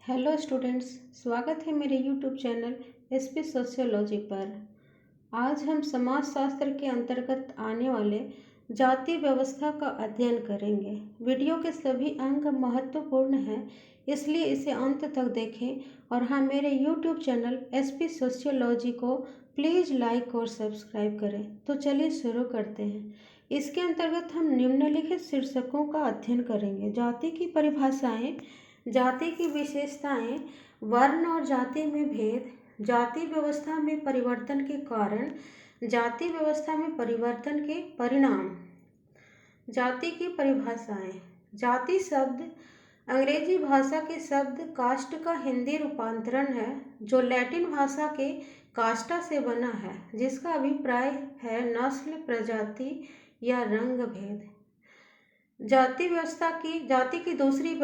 Hello students, स्वागत है मेरे यूट्यूब चैनल एसपी सोशियोलॉजी पर। आज हम समाज शास्त्र के अंतर्गत आने वाले जाति व्यवस्था का अध्ययन करेंगे। वीडियो के सभी अंक महत्वपूर्ण हैं, इसलिए इसे अंत तक देखें और हाँ, मेरे यूट्यूब चैनल एसपी सोशियोलॉजी को प्लीज़ लाइक और सब्सक्राइब करें। तो चलिए शुरू करते हैं। इसके अंतर्गत हम निम्नलिखित शीर्षकों का अध्ययन करेंगे। जाति की परिभाषाएं, जाति की विशेषताएं, वर्ण और जाति में भेद, जाति व्यवस्था में परिवर्तन के कारण, जाति व्यवस्था में परिवर्तन के परिणाम। जाति की परिभाषाएं। जाति शब्द अंग्रेजी भाषा के शब्द कास्ट का हिंदी रूपांतरण है, जो लैटिन भाषा के कास्टा से बना है, जिसका अभिप्राय है नस्ल, प्रजाति या रंग भेद। जाति की दूसरी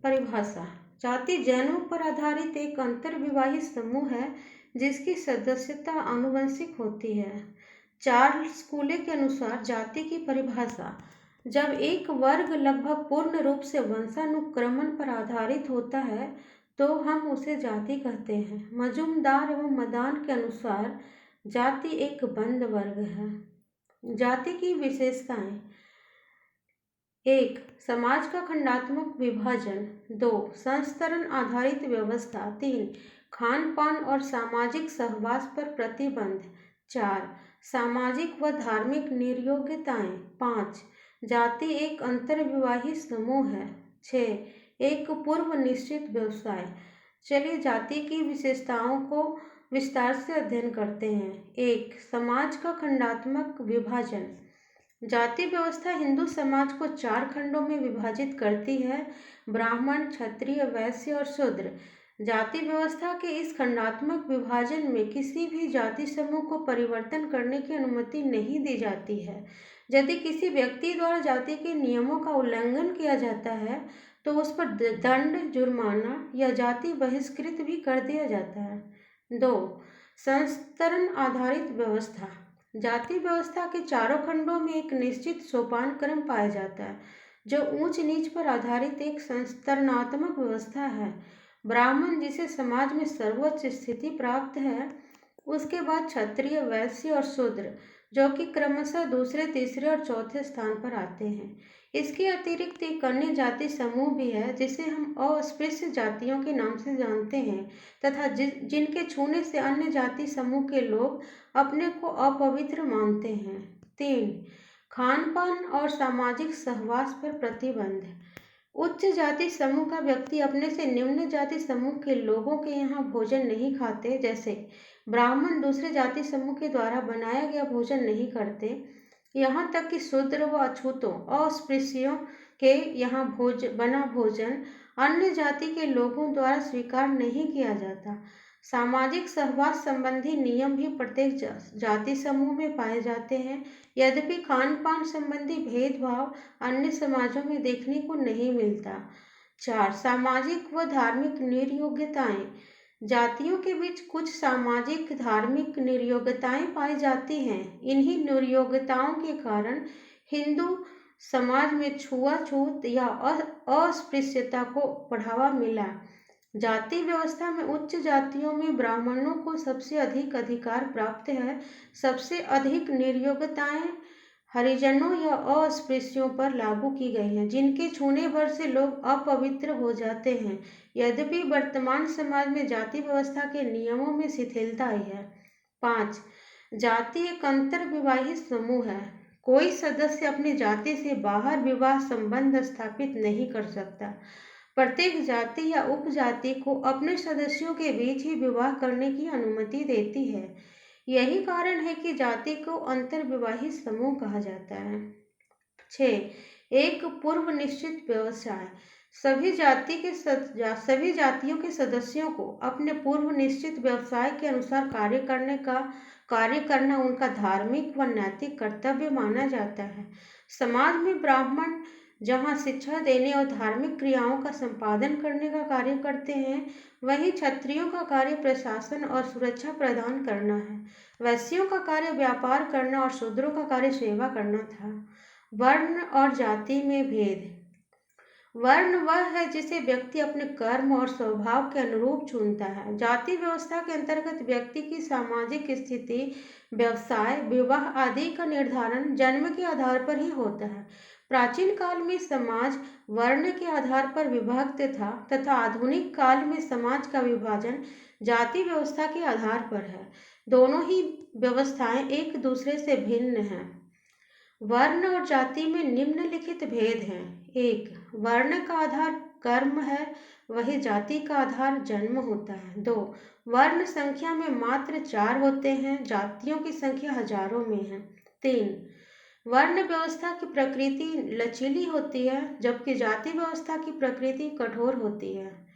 परिभाषा। जाति जन्म पर आधारित एक अंतर्विवाही समूह है जिसकी सदस्यता आनुवंशिक होती है। चार्ल्स कूले के अनुसार जाति की परिभाषा, जब एक वर्ग लगभग पूर्ण रूप से वंशानुक्रमण पर आधारित होता है तो हम उसे जाति कहते हैं। मजूमदार एवं मदान के अनुसार जाति एक बंद वर्ग है। जाति की विशेषताएं। 1. समाज का खंडात्मक विभाजन। 2. संस्तरण आधारित व्यवस्था। 3. खान पान और सामाजिक सहवास पर प्रतिबंध। 4. सामाजिक व धार्मिक निर्योग्यताएं। 5. जाति एक अंतर्विवाही समूह है। 6. एक पूर्व निश्चित व्यवसाय। चलिए जाति की विशेषताओं को विस्तार से अध्ययन करते हैं। 1. समाज का खंडात्मक विभाजन। जाति व्यवस्था हिंदू समाज को 4 खंडों में विभाजित करती है: ब्राह्मण, क्षत्रिय, वैश्य और शूद्र। जाति व्यवस्था के इस खंडात्मक विभाजन में किसी भी जाति समूह को परिवर्तन करने की अनुमति नहीं दी जाती है। यदि किसी व्यक्ति द्वारा जाति के नियमों का उल्लंघन किया जाता है तो उस पर दंड, जुर्माना या जाति बहिष्कृत भी कर दिया जाता है। 2. संस्तरण आधारित व्यवस्था। जाति व्यवस्था के चारों खंडों में एक निश्चित सोपान क्रम पाया जाता है, जो ऊंच नीच पर आधारित एक संस्तरणात्मक व्यवस्था है। ब्राह्मण, जिसे समाज में सर्वोच्च स्थिति प्राप्त है, उसके बाद क्षत्रिय, वैश्य और शूद्र, जो कि क्रमशः दूसरे, तीसरे और चौथे स्थान पर आते हैं। इसके अतिरिक्त एक अन्य जाति समूह भी है जिसे हम अस्पृश्य जातियों के नाम से जानते हैं तथा जिनके छूने से अन्य जाति समूह के लोग अपने को अपवित्र मानते हैं। 3. खान पान और सामाजिक सहवास पर प्रतिबंध। उच्च जाति समूह का व्यक्ति अपने से निम्न जाति समूह के लोगों के यहाँ भोजन नहीं खाते, जैसे ब्राह्मण दूसरे जाति समूह के द्वारा बनाया गया भोजन नहीं करते। यहाँ तक कि शूद्र व अछूतों, अस्पृश्यों के यहाँ बना भोजन अन्य जाति के लोगों द्वारा स्वीकार नहीं किया जाता। सामाजिक सहवास संबंधी नियम भी प्रत्येक जाति समूह में पाए जाते हैं, यद्यपि खान पान संबंधी भेदभाव अन्य समाजों में देखने को नहीं मिलता। 4. सामाजिक व धार्मिक निर्योग्यताएं। जातियों के बीच कुछ सामाजिक धार्मिक निर्योग्यताएं पाई जाती हैं। इन्हीं निर्योग्यताओं के कारण हिंदू समाज में छुआछूत या अस्पृश्यता को बढ़ावा मिला। जाति व्यवस्था में उच्च जातियों में ब्राह्मणों को सबसे अधिक अधिकार प्राप्त है। सबसे अधिक निर्योग्यताएं हरिजनों या अस्पृश्यों पर लागू की गई हैं, जिनके छूने भर से लोग अपवित्र हो जाते हैं। यद्यपि वर्तमान समाज में जाति व्यवस्था के नियमों में शिथिलता आई है। 5. जाति एक अंतर्विवाही समूह है। कोई सदस्य अपनी जाति से बाहर विवाह संबंध स्थापित नहीं कर सकता। प्रत्येक जाति या उपजाति को अपने सदस्यों के बीच ही विवाह करने की अनुमति देती है। यही कारण है कि जाति को अंतर्विवाही समूह कहा जाता है। 6. एक पूर्व निश्चित व्यवसाय। सभी जातियों के सदस्यों को अपने पूर्व निश्चित व्यवसाय के अनुसार कार्य करना उनका धार्मिक व नैतिक कर्तव्य माना जाता है। समाज में ब्राह्मण जहाँ शिक्षा देने और धार्मिक क्रियाओं का संपादन करने का कार्य करते हैं, वहीं क्षत्रियों का कार्य प्रशासन और सुरक्षा प्रदान करना है। वैश्यों का कार्य व्यापार करना और शूद्रों का कार्य सेवा करना था। वर्ण और जाति में भेद। वर्ण वह है जिसे व्यक्ति अपने कर्म और स्वभाव के अनुरूप चुनता है। जाति व्यवस्था के अंतर्गत व्यक्ति की सामाजिक स्थिति, व्यवसाय, विवाह आदि का निर्धारण जन्म के आधार पर ही होता है। प्राचीन काल में समाज वर्ण के आधार पर विभक्त था तथा आधुनिक काल में समाज का विभाजन जाति व्यवस्था के आधार पर है। दोनों ही व्यवस्थाएं एक दूसरे से भिन्न हैं। वर्ण और जाति में निम्नलिखित भेद हैं। एक, वर्ण का आधार कर्म है, वही जाति का आधार जन्म होता है। दो, वर्ण संख्या में मात्र 4 होते हैं, जातियों की संख्या हजारों में है। तीन, वर्ण व्यवस्था की प्रकृति लचीली होती है जबकि जाति व्यवस्था की प्रकृति कठोर होती है।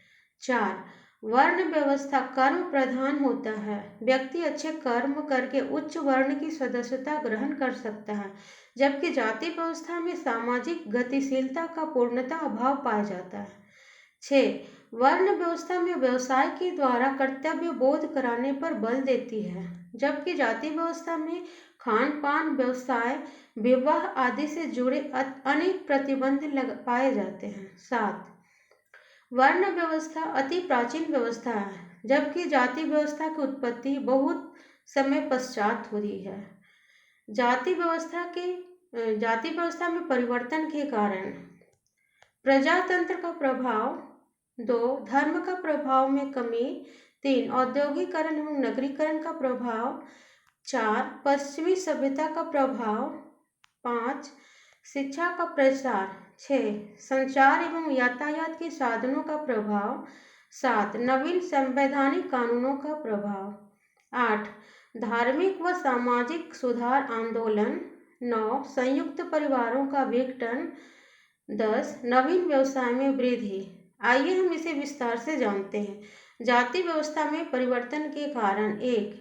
चार, वर्ण व्यवस्था कर्म प्रधान होता है, व्यक्ति अच्छे कर्म करके उच्च वर्ण की सदस्यता ग्रहण कर सकता है, जबकि जाति व्यवस्था में सामाजिक गतिशीलता का पूर्णतः अभाव पाया जाता है। 6, वर्ण व्यवस्था में व्यवसाय के द्वारा कर्तव्य बोध कराने पर बल देती है, जबकि जाति व्यवस्था में खान पान, व्यवसाय, विवाह आदि से जुड़े अनेक प्रतिबंध पाए जाते हैं। 7, वर्ण व्यवस्था अति प्राचीन व्यवस्था है, जबकि जाति व्यवस्था की उत्पत्ति बहुत समय पश्चात हुई है। जाति व्यवस्था में परिवर्तन के कारण प्रजातंत्र का प्रभाव। 2, धर्म का प्रभाव में कमी। 3, औद्योगिकरण एवं नगरीकरण का प्रभाव। 4, पश्चिमी सभ्यता का प्रभाव। 5, शिक्षा का प्रसार। 6, संचार एवं यातायात के साधनों का प्रभाव। 7, नवीन संवैधानिक कानूनों का प्रभाव। 8, धार्मिक व सामाजिक सुधार आंदोलन। 9, संयुक्त परिवारों का विघटन। 10, नवीन व्यवसाय में वृद्धि। आइए हम इसे विस्तार से जानते हैं। जाति व्यवस्था में परिवर्तन के कारण। 1,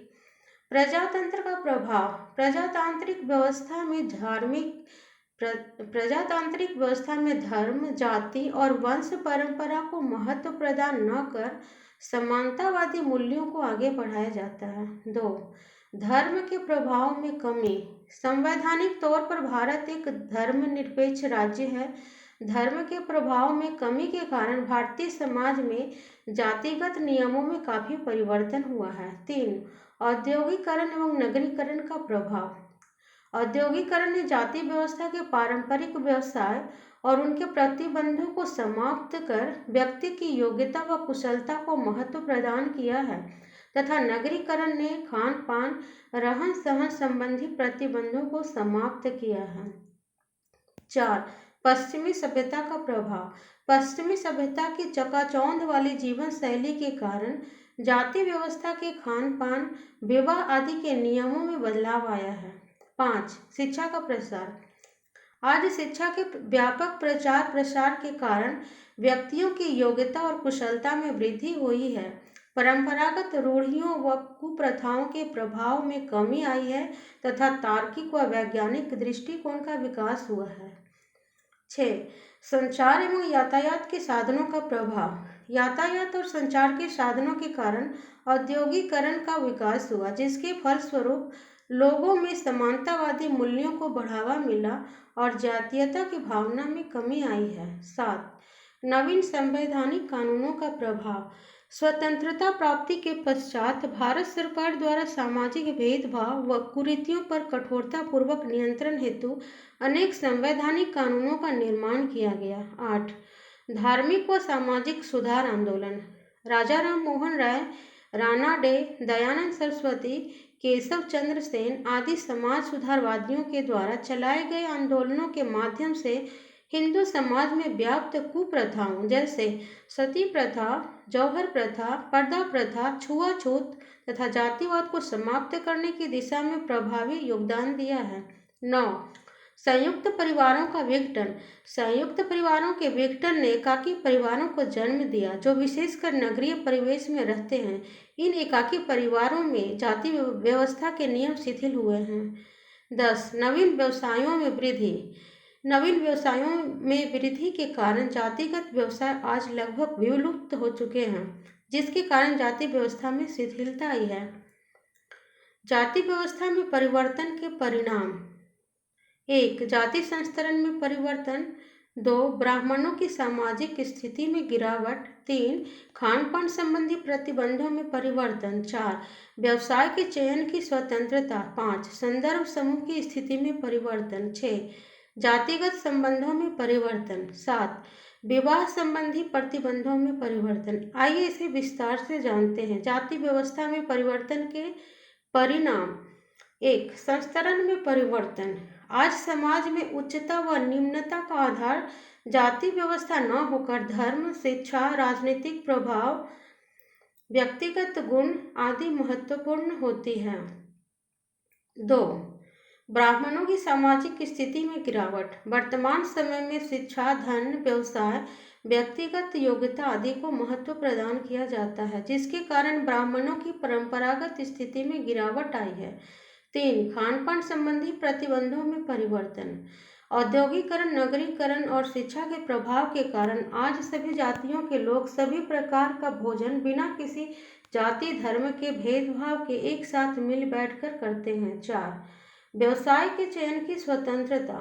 प्रजातंत्र का प्रभाव। प्रजातांत्रिक व्यवस्था में धर्म, जाति और वंश परंपरा को महत्व प्रदान न कर समानतावादी मूल्यों को आगे बढ़ाया जाता है। 2, धर्म के प्रभाव में कमी। संवैधानिक तौर पर भारत एक धर्मनिरपेक्ष राज्य है। धर्म के प्रभाव में कमी के कारण भारतीय समाज में जातिगत नियमों में काफी परिवर्तन हुआ है। 3, औद्योगिकरण एवं नगरीकरण का प्रभाव। औद्योगिकरण ने जाति व्यवस्था के पारंपरिक व्यवसाय और उनके प्रतिबंधों को समाप्त कर व्यक्ति की योग्यता व कुशलता को महत्व प्रदान किया है तथा नगरीकरण ने खान पान, रहन सहन संबंधी प्रतिबंधों को समाप्त किया है। 4, पश्चिमी सभ्यता का प्रभाव। पश्चिमी सभ्यता की चकाचौंध वाली जीवन शैली के कारण जाति व्यवस्था के खान पान, विवाह आदि के नियमों में बदलाव आया है। 5, शिक्षा का प्रसार। आज शिक्षा के व्यापक प्रचार प्रसार के कारण व्यक्तियों की योग्यता और कुशलता में वृद्धि हुई है। परंपरागत रूढ़ियों व कुप्रथाओं के प्रभाव में कमी आई है तथा तार्किक व वैज्ञानिक दृष्टिकोण का विकास हुआ है। 6, संचार एवं यातायात के साधनों का प्रभाव। यातायात और संचार के साधनों के कारण औद्योगिकरण का विकास हुआ, जिसके फलस्वरूप लोगों में समानतावादी मूल्यों को बढ़ावा मिला और जातीयता की भावना में कमी आई है। 7, नवीन संवैधानिक कानूनों का प्रभाव। स्वतंत्रता प्राप्ति के पश्चात भारत सरकार द्वारा सामाजिक भेदभाव व कुरीतियों पर कठोरता पूर्वक नियंत्रण हेतु अनेक संवैधानिक कानूनों का निर्माण किया गया। 8, धार्मिक व सामाजिक सुधार आंदोलन। राजा राम मोहन राय, राणा डे, दयानंद सरस्वती, केशव चंद्र सेन आदि समाज सुधारवादियों के द्वारा चलाए गए आंदोलनों के माध्यम से हिंदू समाज में व्याप्त कुप्रथाओं जैसे सती प्रथा, जौहर प्रथा, पर्दा प्रथा, छुआछूत तथा जातिवाद को समाप्त करने की दिशा में प्रभावी योगदान दिया है। 9, संयुक्त परिवारों का विघटन। संयुक्त परिवारों के विघटन ने एकाकी परिवारों को जन्म दिया जो विशेषकर नगरीय परिवेश में रहते हैं। इन एकाकी परिवारों में जाति व्यवस्था के नियम शिथिल हुए हैं। 10, नवीन व्यवसायों में वृद्धि। नवीन व्यवसायों में वृद्धि के कारण जातिगत व्यवसाय आज लगभग विलुप्त हो चुके हैं, जिसके कारण जाति व्यवस्था में शिथिलता आई है। जाति व्यवस्था में परिवर्तन के परिणाम। 1, जाति संस्तरण में परिवर्तन। 2. ब्राह्मणों की सामाजिक स्थिति में गिरावट। 3. खान पान संबंधी प्रतिबंधों में परिवर्तन। 4. व्यवसाय के चयन की स्वतंत्रता। 5. संदर्भ समूह की स्थिति में परिवर्तन। 6. जातिगत संबंधों में परिवर्तन। 7. विवाह संबंधी प्रतिबंधों में परिवर्तन। आइए इसे विस्तार से जानते हैं। जाति व्यवस्था में परिवर्तन के परिणाम। 1. संस्तरण में परिवर्तन। आज समाज में उच्चता व निम्नता का आधार जाति व्यवस्था न होकर धर्म, शिक्षा, राजनीतिक प्रभाव, व्यक्तिगत गुण आदि महत्वपूर्ण होती है। 2. ब्राह्मणों की सामाजिक स्थिति में गिरावट। वर्तमान समय में शिक्षा, धन, व्यवसाय, व्यक्तिगत योग्यता आदि को महत्व प्रदान किया जाता है, जिसके कारण ब्राह्मणों की परंपरागत स्थिति में गिरावट आई है। 3. खान पान संबंधी प्रतिबंधों में परिवर्तन। औद्योगिकरण, नगरीकरण और शिक्षा के प्रभाव के कारण आज सभी जातियों के लोग सभी प्रकार का भोजन बिना किसी जाति धर्म के भेदभाव के एक साथ मिल बैठकर करते हैं। 4. व्यवसाय के चयन की स्वतंत्रता।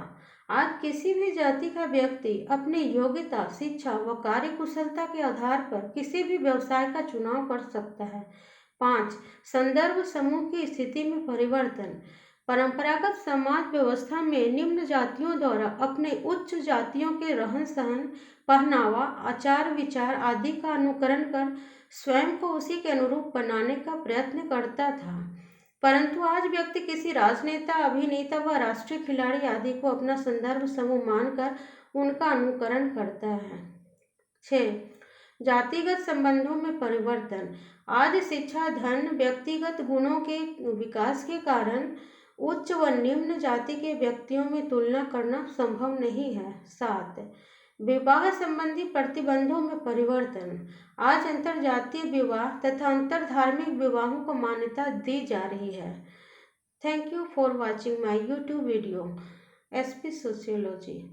आज किसी भी जाति का व्यक्ति अपनी योग्यता, शिक्षा व कार्यकुशलता के आधार पर किसी भी व्यवसाय का चुनाव कर सकता है। 5. संदर्भ समूह की स्थिति में परिवर्तन। परंपरागत समाज व्यवस्था में निम्न जातियों द्वारा अपने उच्च जातियों के रहन सहन, पहनावा, आचार विचार आदि का अनुकरण कर स्वयं को उसी के अनुरूप बनाने का प्रयत्न करता था, परंतु आज व्यक्ति किसी राजनेता, अभिनेता व राष्ट्रीय खिलाड़ी आदि को अपना संदर्भ समूह मानकर उनका अनुकरण करता है। 6. जातिगत संबंधों में परिवर्तन। आज शिक्षा, धन, व्यक्तिगत गुणों के विकास के कारण उच्च व निम्न जाति के व्यक्तियों में तुलना करना संभव नहीं है। 7. विवाह संबंधी प्रतिबंधों में परिवर्तन। आज अंतरजातीय विवाह तथा अंतरधार्मिक विवाहों को मान्यता दी जा रही है। Thank you for watching my YouTube video SP sociology.